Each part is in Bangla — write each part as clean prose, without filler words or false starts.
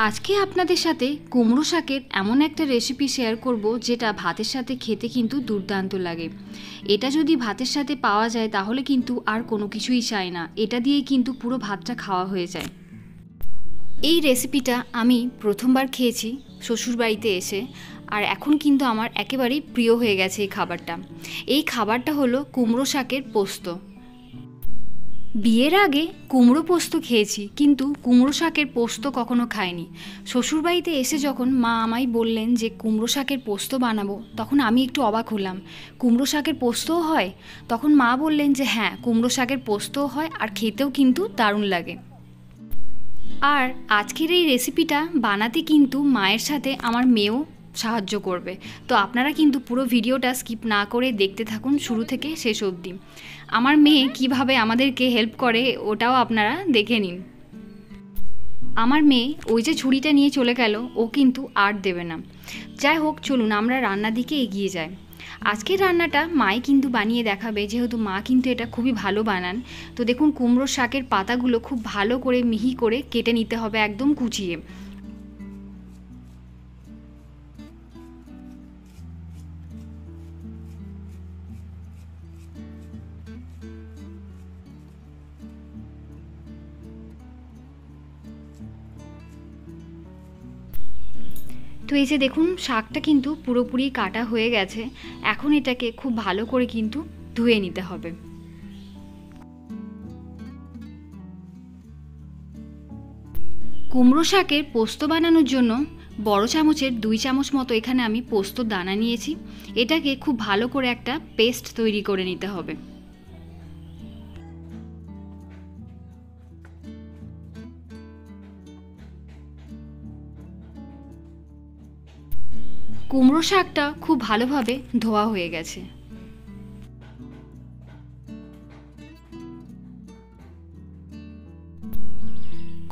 আজকে আপনাদের সাথে কুমড়ো শাকের এমন একটা রেসিপি শেয়ার করব যেটা ভাতের সাথে খেতে কিন্তু দুর্দান্ত লাগে। এটা যদি ভাতের সাথে পাওয়া যায় তাহলে কিন্তু আর কোনো কিছুই চাই না, এটা দিয়েই কিন্তু পুরো ভাতটা খাওয়া হয়ে যায়। এই রেসিপিটা আমি প্রথমবার খেয়েছি শ্বশুরবাড়িতে এসে, আর এখন কিন্তু আমার একেবারেই প্রিয় হয়ে গেছে এই খাবারটা হলো কুমড়ো শাকের পোস্ত। বিয়ের আগে কুমড়ো পোস্ত খেয়েছি, কিন্তু কুমড়ো শাকের পোস্ত কখনো খাইনি। শ্বশুরবাড়িতে এসে যখন মা আমায় বললেন যে কুমড়ো শাকের পোস্ত বানাবো, তখন আমি একটু অবাক হলাম। কুমড়ো শাকের পোস্তও হয়? তখন মা বললেন যে হ্যাঁ, কুমড়ো শাকের পোস্তও হয়, আর খেতেও কিন্তু দারুণ লাগে। আর আজকের এই রেসিপিটা বানাতে কিন্তু মায়ের সাথে আমার মেয়েও সাহায্য করবে। তো আপনারা কিন্তু পুরো ভিডিওটা স্কিপ না করে দেখতে থাকুন শুরু থেকে শেষ অবধি। আমার মেয়ে কিভাবে আমাদেরকে হেল্প করে ওটাও আপনারা দেখে নিন। আমার মেয়ে ওই যে ছুরিটা নিয়ে চলে গেল, ও কিন্তু আর দেবে না। যাই হোক, চলুন আমরা রান্নার দিকে এগিয়ে যাই। আজকের রান্নাটা মাই কিন্তু বানিয়ে দেখাবে, যেহেতু মা কিন্তু এটা খুবই ভালো বানান। তো দেখুন, কুমড়ো শাকের পাতাগুলো খুব ভালো করে মিহি করে কেটে নিতে হবে, একদম কুচিয়ে। তো এই যে দেখুন, শাকটা কিন্তু পুরোপুরি কাটা হয়ে গেছে। এখন এটাকে খুব ভালো করে কিন্তু ধুয়ে নিতে হবে। কুমড়ো শাকের পোস্ত বানানোর জন্য বড় চামচের 2 চামচ মতো এখানে আমি পোস্তর দানা নিয়েছি। এটাকে খুব ভালো করে একটা পেস্ট তৈরি করে নিতে হবে। কুমড়ো শাকটা খুব ভালোভাবে ধোয়া হয়ে গেছে।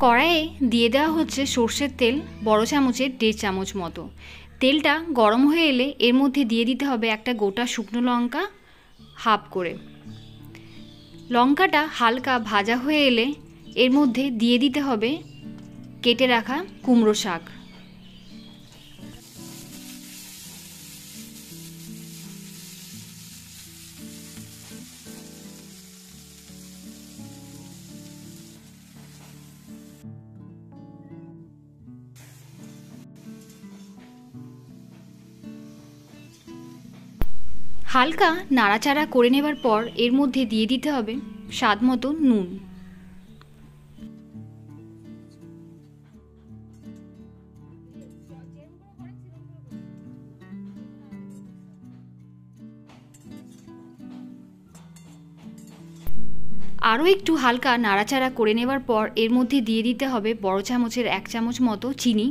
কড়াইয়ে দিয়ে দেওয়া হচ্ছে সর্ষের তেল, বড় চামচের 1.5 চামচ মতো। তেলটা গরম হয়ে এলে এর মধ্যে দিয়ে দিতে হবে একটা গোটা শুকনো লঙ্কা হাফ করে। লঙ্কাটা হালকা ভাজা হয়ে এলে এর মধ্যে দিয়ে দিতে হবে কেটে রাখা কুমড়ো শাক। হালকা নাড়াচাড়া করে নেবার পর এর মধ্যে দিয়ে দিতে হবে স্বাদ মতো নুন। আরও একটু হালকা নাড়াচাড়া করে নেবার পর এর মধ্যে দিয়ে দিতে হবে বড় চামচের 1 চামচ মতো চিনি।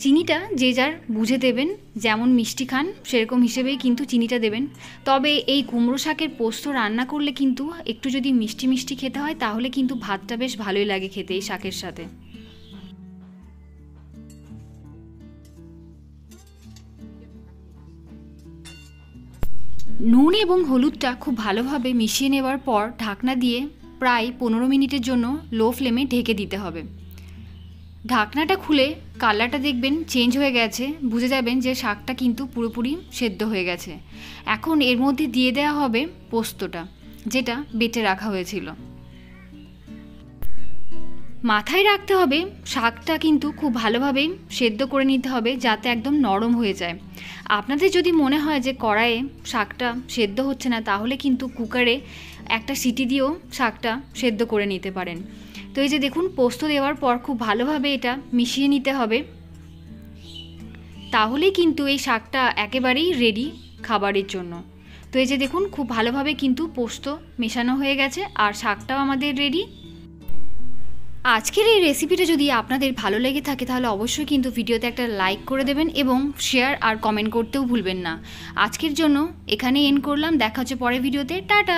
চিনিটা যে যার বুঝে দেবেন, যেমন মিষ্টি খান সেরকম হিসেবেই কিন্তু চিনিটা দেবেন। তবে এই কুমড়ো শাকের পোস্ত রান্না করলে কিন্তু একটু যদি মিষ্টি মিষ্টি খেতে হয় তাহলে কিন্তু ভাতটা বেশ ভালোই লাগে খেতে এই শাকের সাথে। নুন এবং হলুদটা খুব ভালোভাবে মিশিয়ে নেওয়ার পর ঢাকনা দিয়ে প্রায় 15 মিনিটের জন্য লো ফ্লেমে ঢেকে দিতে হবে। ঢাকনাটা খুলে কালারটা দেখবেন চেঞ্জ হয়ে গেছে, বুঝে যাবেন যে শাকটা কিন্তু পুরোপুরি সেদ্ধ হয়ে গেছে। এখন এর মধ্যে দিয়ে দেওয়া হবে পোস্তটা, যেটা বেটে রাখা হয়েছিল। মাথায় রাখতে হবে শাকটা কিন্তু খুব ভালোভাবেই সেদ্ধ করে নিতে হবে, যাতে একদম নরম হয়ে যায়। আপনাদের যদি মনে হয় যে কড়াইয়ে শাকটা সেদ্ধ হচ্ছে না, তাহলে কিন্তু কুকারে একটা সিটি দিয়েও শাকটা সেদ্ধ করে নিতে পারেন। তো এই যে দেখুন, পোস্ত দেওয়ার পর খুব ভালোভাবে এটা মিশিয়ে নিতে হবে, তাহলেই কিন্তু এই শাকটা একেবারেই রেডি খাবারের জন্য। তো এই যে দেখুন, খুব ভালোভাবে কিন্তু পোস্ত মেশানো হয়ে গেছে আর শাকটাও আমাদের রেডি। আজকের এই রেসিপিটা যদি আপনাদের ভালো লেগে থাকে তাহলে অবশ্যই কিন্তু ভিডিওতে একটা লাইক করে দেবেন এবং শেয়ার আর কমেন্ট করতেও ভুলবেন না। আজকের জন্য এখানেই এন্ড করলাম, দেখা হচ্ছে পরের ভিডিওতে। টাটা।